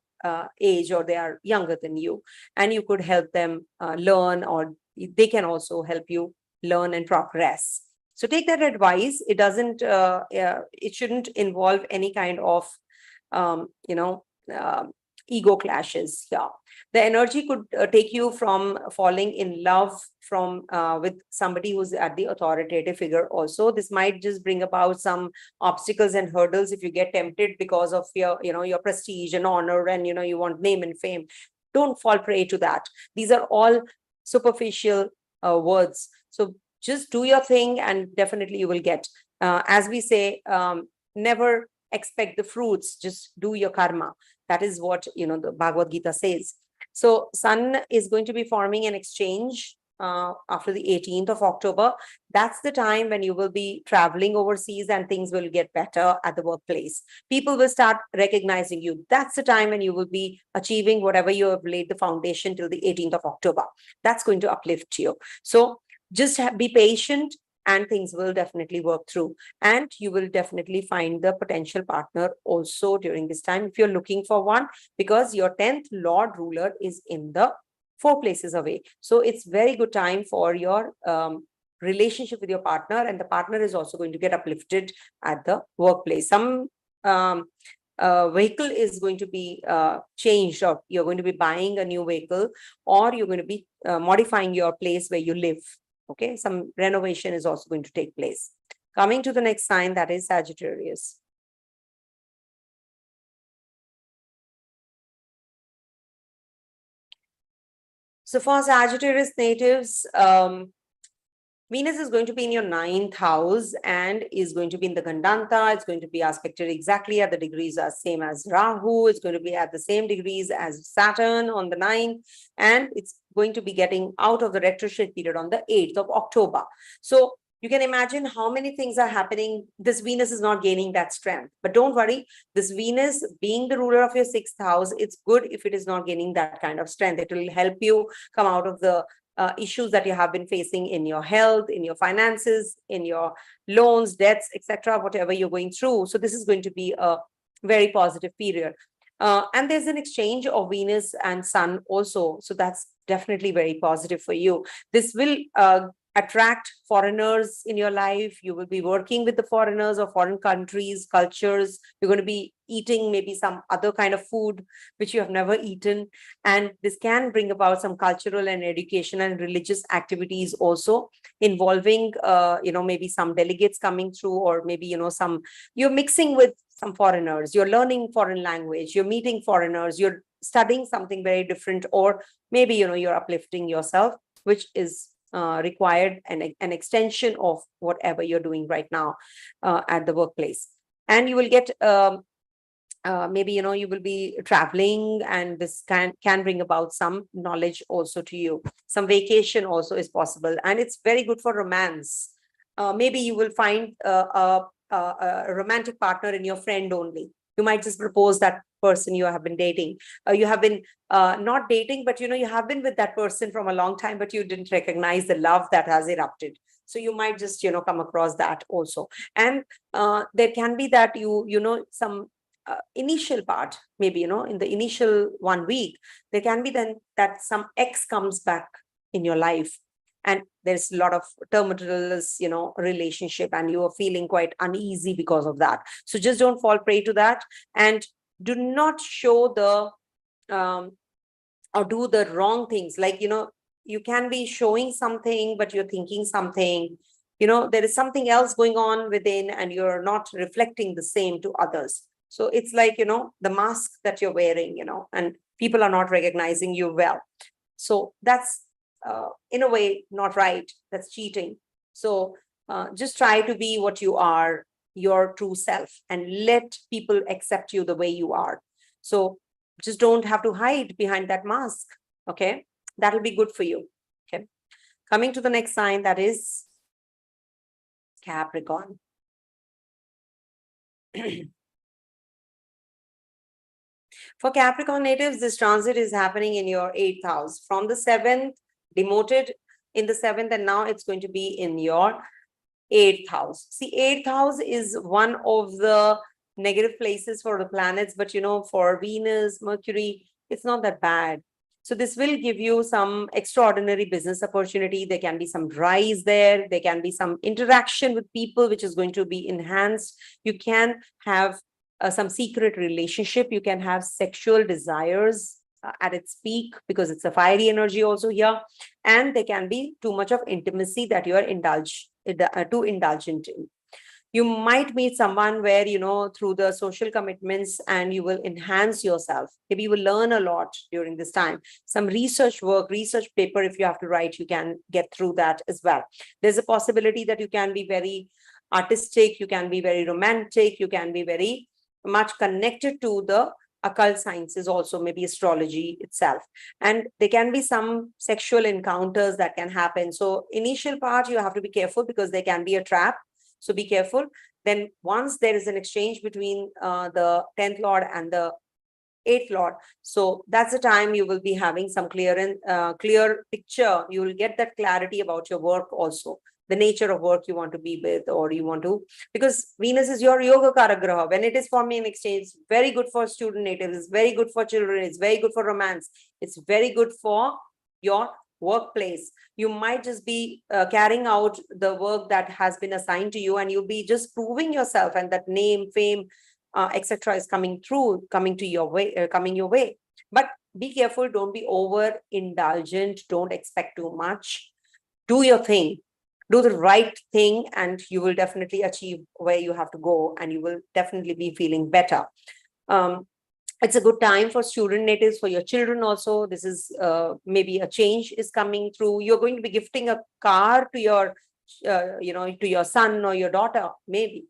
age, or they are younger than you, and you could help them learn, or they can also help you learn and progress. So take that advice. It doesn't, it shouldn't involve any kind of ego clashes. Yeah, the energy could take you from falling in love with somebody who's at the authoritative figure. Also, this might just bring about some obstacles and hurdles if you get tempted because of your prestige and honor, and you want name and fame. Don't fall prey to that. These are all superficial words. So just do your thing, and definitely you will get. As we say, never expect the fruits, just do your karma. That is what the Bhagavad Gita says. So Sun is going to be forming an exchange after the 18th of October. That's the time when you will be traveling overseas, and things will get better at the workplace. People will start recognizing you. That's the time when you will be achieving whatever you have laid the foundation till the 18th of October. That's going to uplift you. So just be patient, and things will definitely work through. And you will definitely find the potential partner also during this time, if you're looking for one, because your 10th Lord ruler is in the 4 places away. So it's very good time for your relationship with your partner, and the partner is also going to get uplifted at the workplace. Some vehicle is going to be changed, or you're going to be buying a new vehicle, or you're going to be modifying your place where you live. Okay, some renovation is also going to take place. Coming to the next sign, that is Sagittarius. So for Sagittarius natives, Venus is going to be in your 9th house and is going to be in the Gandanta. It's going to be aspected exactly at the degrees as same as Rahu. It's going to be at the same degrees as Saturn on the 9th. And it's going to be getting out of the retrograde period on the 8th of October. So you can imagine how many things are happening. This Venus is not gaining that strength. But don't worry, this Venus being the ruler of your 6th house, it's good if it is not gaining that kind of strength. It will help you come out of the issues that you have been facing in your health, in your finances, in your loans, debts, etc., whatever you're going through. So this is going to be a very positive period. And there's an exchange of Venus and Sun also. So that's definitely very positive for you. This will attract foreigners in your life. You will be working with the foreigners of foreign countries, cultures. You're going to be eating maybe some other kind of food which you have never eaten. And this can bring about some cultural and educational and religious activities also involving, maybe some delegates coming through, or maybe, you're mixing with some foreigners, you're learning foreign language, you're meeting foreigners, you're studying something very different, or maybe, you're uplifting yourself, which is required, an extension of whatever you're doing right now at the workplace. And you will get maybe you will be traveling, and this can bring about some knowledge also to you. Some vacation also is possible, and it's very good for romance. Maybe you will find a romantic partner in your friend only. You might just propose that person you have been dating. You have been not dating, but you have been with that person from a long time, but you didn't recognize the love that has erupted. So you might just come across that also. And there can be that some initial part, maybe, in the initial 1 week, there can be then that some X comes back in your life, and there's a lot of tumultuous, relationship, and you are feeling quite uneasy because of that. So just don't fall prey to that, and do not show the or do the wrong things. Like, you can be showing something, but you're thinking something, there is something else going on within, and you're not reflecting the same to others. So it's like, the mask that you're wearing, and people are not recognizing you well. So that's in a way not right. That's cheating. So just try to be what you are, your true self, and let people accept you the way you are. So just don't have to hide behind that mask. Okay, that'll be good for you. Okay, coming to the next sign, that is Capricorn. For Capricorn natives, this transit is happening in your 8th house. From the 7th, demoted in the 7th, and now it's going to be in your 8th house. See, 8th house is one of the negative places for the planets, but for Venus, Mercury, it's not that bad. So this will give you some extraordinary business opportunity. There can be some rise there. There can be some interaction with people, which is going to be enhanced. You can have some secret relationship. You can have sexual desires at its peak, because it's a fiery energy also here. And there can be too much of intimacy that you are too indulgent in. You might meet someone where, through the social commitments, and you will enhance yourself. Maybe you will learn a lot during this time. Some research work, research paper, if you have to write, you can get through that as well. There's a possibility that you can be very artistic, you can be very romantic, you can be very much connected to the occult sciences also, maybe astrology itself. And there can be some sexual encounters that can happen. So initial part, you have to be careful, because there can be a trap. So be careful. Then once there is an exchange between the 10th Lord and the 8th Lord, so that's the time you will be having some clear picture. You will get that clarity about your work also, the nature of work you want to be with, or you want to, because Venus is your yoga karagraha. When it is forming an exchange, it's very good for student natives, it's very good for children, it's very good for romance, it's very good for your workplace. You might just be carrying out the work that has been assigned to you, and you'll be just proving yourself, and that name, fame, etc. is coming your way. But be careful, don't be over indulgent, don't expect too much. Do your thing, do the right thing, and you will definitely achieve where you have to go, and you will definitely be feeling better. It's a good time for student natives, for your children also. This is maybe a change is coming through. You're going to be gifting a car to your to your son or your daughter, maybe,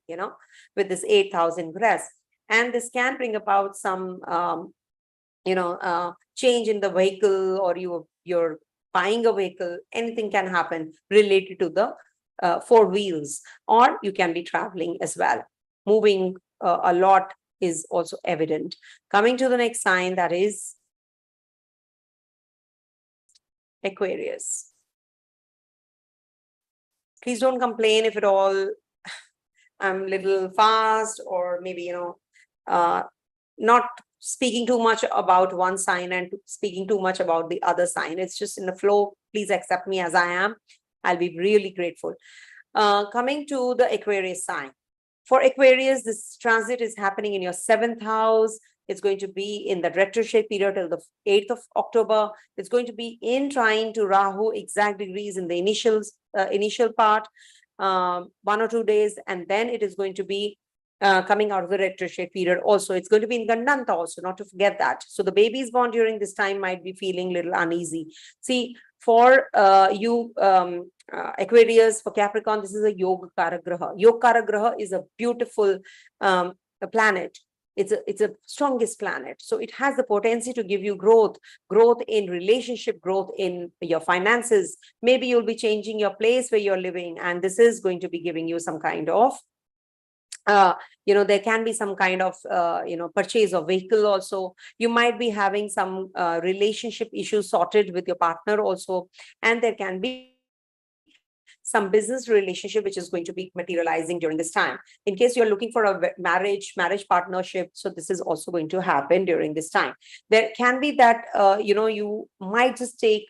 with this 8th house ingress. And this can bring about some change in the vehicle, or you're buying a vehicle. Anything can happen related to the 4 wheels, or you can be traveling as well. Moving a lot is also evident. Coming to the next sign, that is Aquarius. Please don't complain if at all I'm a little fast, or maybe, not speaking too much about one sign and speaking too much about the other sign. It's just in the flow. Please accept me as I am. I'll be really grateful. Coming to the Aquarius sign. For Aquarius, this transit is happening in your 7th house. It's going to be in the retrograde period till the 8th of October. It's going to be in trine to Rahu, exact degrees in the initial part, 1 or 2 days, and then it is going to be coming out of the retrograde period also. It's going to be in Gandanta also, not to forget that. So the babies born during this time might be feeling a little uneasy. See, for you Aquarius, for Capricorn, this is a Yoga Karagraha. Yoga Karagraha is a beautiful planet. It's a strongest planet. So it has the potency to give you growth in relationship, growth in your finances. Maybe you'll be changing your place where you're living, and this is going to be giving you some kind of there can be some kind of purchase of vehicle also. You might be having some relationship issues sorted with your partner also, and there can be some business relationship which is going to be materializing during this time. In case you're looking for a marriage partnership, so this is also going to happen during this time. There can be that, you might just take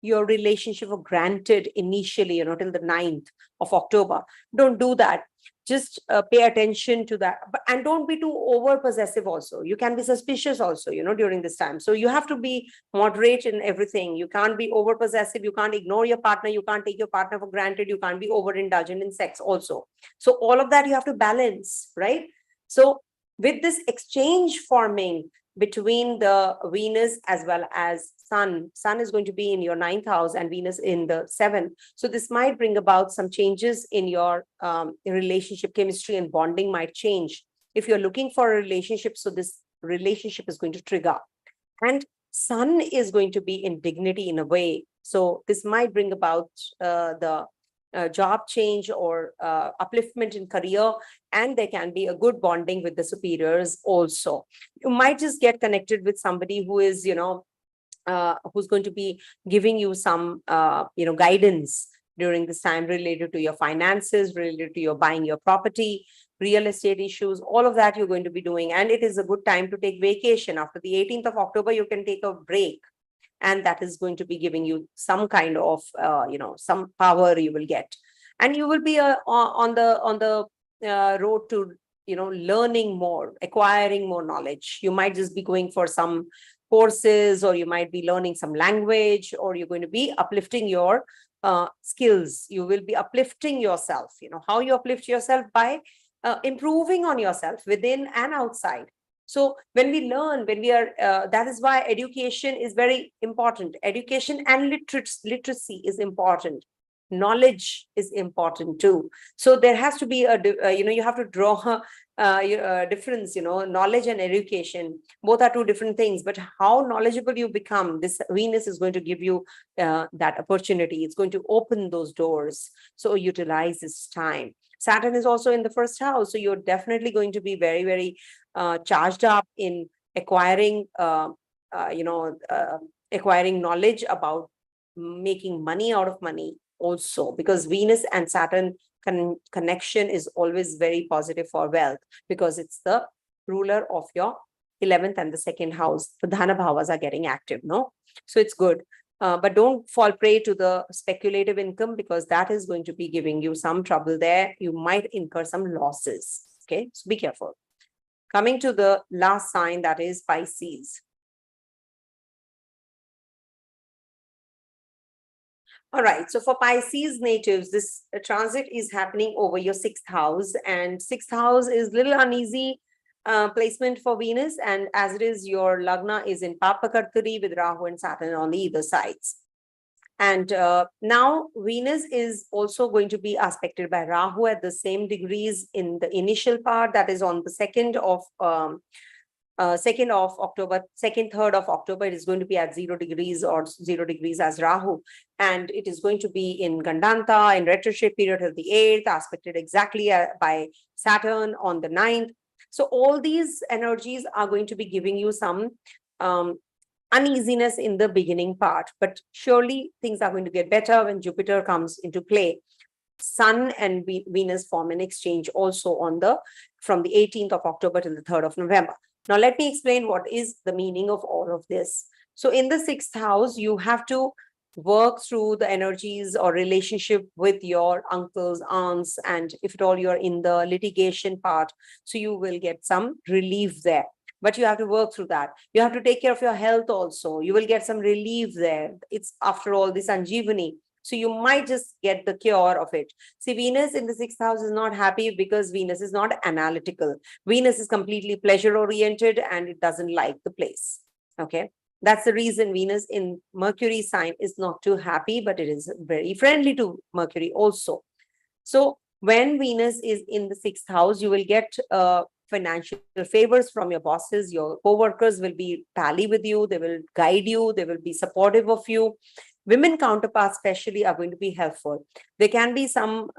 your relationship for granted initially, till the 9th of October. Don't do that. Just pay attention to that. And don't be too over possessive also. You can be suspicious also, during this time. So you have to be moderate in everything. You can't be over possessive. You can't ignore your partner. You can't take your partner for granted. You can't be over indulgent in sex also. So all of that you have to balance, right? So with this exchange forming between the Venus as well as Sun is going to be in your 9th house and Venus in the 7th. So this might bring about some changes in your relationship chemistry, and bonding might change. If you're looking for a relationship, so this relationship is going to trigger. And Sun is going to be in dignity in a way. So this might bring about the job change or upliftment in career, and there can be a good bonding with the superiors also. You might just get connected with somebody who is, who's going to be giving you some, guidance during this time related to your finances, related to your buying your property, real estate issues, all of that you're going to be doing. And it is a good time to take vacation. After the 18th of October, you can take a break. And that is going to be giving you some kind of, some power you will get. And you will be on the road to, learning more, acquiring more knowledge. You might just be going for some courses, or you might be learning some language, or you're going to be uplifting your skills. You will be uplifting yourself. How you uplift yourself? By improving on yourself within and outside. So when we learn, that is why education is very important. Education and literacy is important. Knowledge is important too. So there has to be you have to draw a difference, knowledge and education. Both are two different things, but how knowledgeable you become, this Venus is going to give you that opportunity. It's going to open those doors. So utilize this time. Saturn is also in the 1st house. So you're definitely going to be very, very charged up in acquiring, acquiring knowledge about making money out of money also, because Venus and Saturn connection is always very positive for wealth, because it's the ruler of your 11th and the 2nd house. The Dhana Bhavas are getting active, no? So it's good. But don't fall prey to the speculative income, because that is going to be giving you some trouble there. You might incur some losses. Okay, so be careful. Coming to the last sign, that is Pisces. All right, so for Pisces natives, this transit is happening over your 6th house, and 6th house is little uneasy placement for Venus, and as it is, your Lagna is in Papakartari with Rahu and Saturn on the either sides. And now Venus is also going to be aspected by Rahu at the same degrees in the initial part, that is on the 2nd of October, 2nd, 3rd of October. It is going to be at 0 degrees or 0 degrees as Rahu. And it is going to be in Gandanta in retrograde period till the 8th, aspected exactly by Saturn on the 9th. So all these energies are going to be giving you some uneasiness in the beginning part, but surely things are going to get better when Jupiter comes into play. Sun and Venus form an exchange also from the 18th of October till the 3rd of November. Now, let me explain what is the meaning of all of this. So in the 6th house, you have to work through the energies or relationship with your uncles, aunts, and if at all you're in the litigation part, so you will get some relief there. But you have to work through that. You have to take care of your health also. You will get some relief there. It's after all this Sanjeevani. So you might just get the cure of it. See, Venus in the 6th house is not happy because Venus is not analytical. Venus is completely pleasure-oriented and it doesn't like the place. Okay. That's the reason Venus in Mercury sign is not too happy, but it is very friendly to Mercury also. So when Venus is in the 6th house, you will get financial favors from your bosses. Your co-workers will be pally with you. They will guide you. They will be supportive of you. Women counterparts especially are going to be helpful. There can be some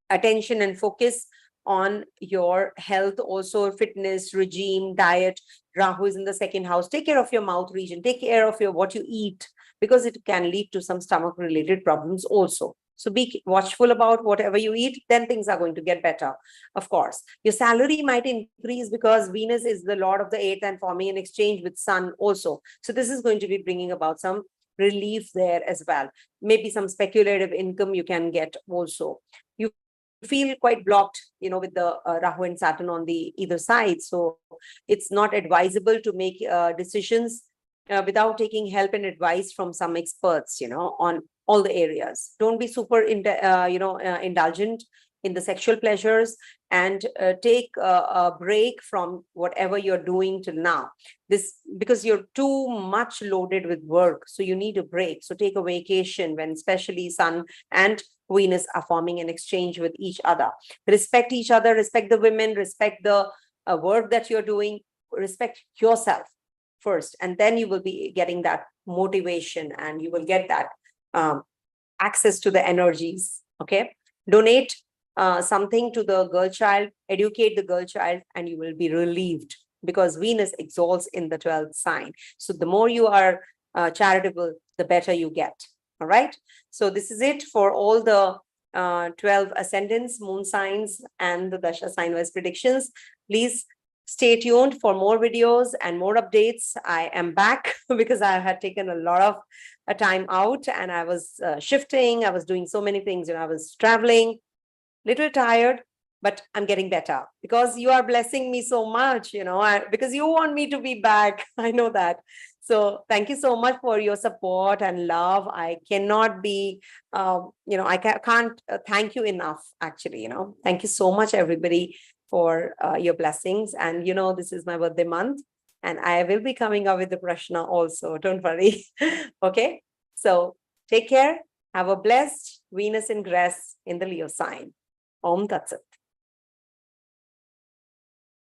attention and focus on your health, also fitness, regime, diet. Rahu is in the 2nd house. Take care of your mouth region. Take care of what you eat, because it can lead to some stomach related problems also. So be watchful about whatever you eat, then things are going to get better. Of course, your salary might increase because Venus is the lord of the eighth and forming an exchange with Sun also. So this is going to be bringing about some relief there as well. Maybe some speculative income you can get also. You feel quite blocked, with the Rahu and Saturn on the either side. So it's not advisable to make decisions without taking help and advice from some experts, on all the areas. Don't be super, indulgent in the sexual pleasures, and take a break from whatever you're doing till now. This because you're too much loaded with work, so you need a break. So take a vacation when especially Sun and Venus are forming an exchange with each other. Respect each other, respect the women, respect the work that you're doing, respect yourself first, and then you will be getting that motivation and you will get that access to the energies. Okay, donate something to the girl child, educate the girl child, and you will be relieved, because Venus exalts in the 12th sign. So the more you are charitable, the better you get. All right. So this is it for all the 12 ascendants, moon signs, and the Dasha sign wise predictions. Please stay tuned for more videos and more updates. I am back because I had taken a lot of time out, and I was shifting. I was doing so many things. I was traveling, little tired, but I'm getting better because you are blessing me so much, because you want me to be back. I know that. So thank you so much for your support and love. I cannot be, I can't thank you enough, actually. Thank you so much, everybody, for your blessings. And, this is my birthday month, and I will be coming up with the prashna also. Don't worry. Okay. So take care. Have a blessed Venus ingress in the Leo sign. Om Tat Sat.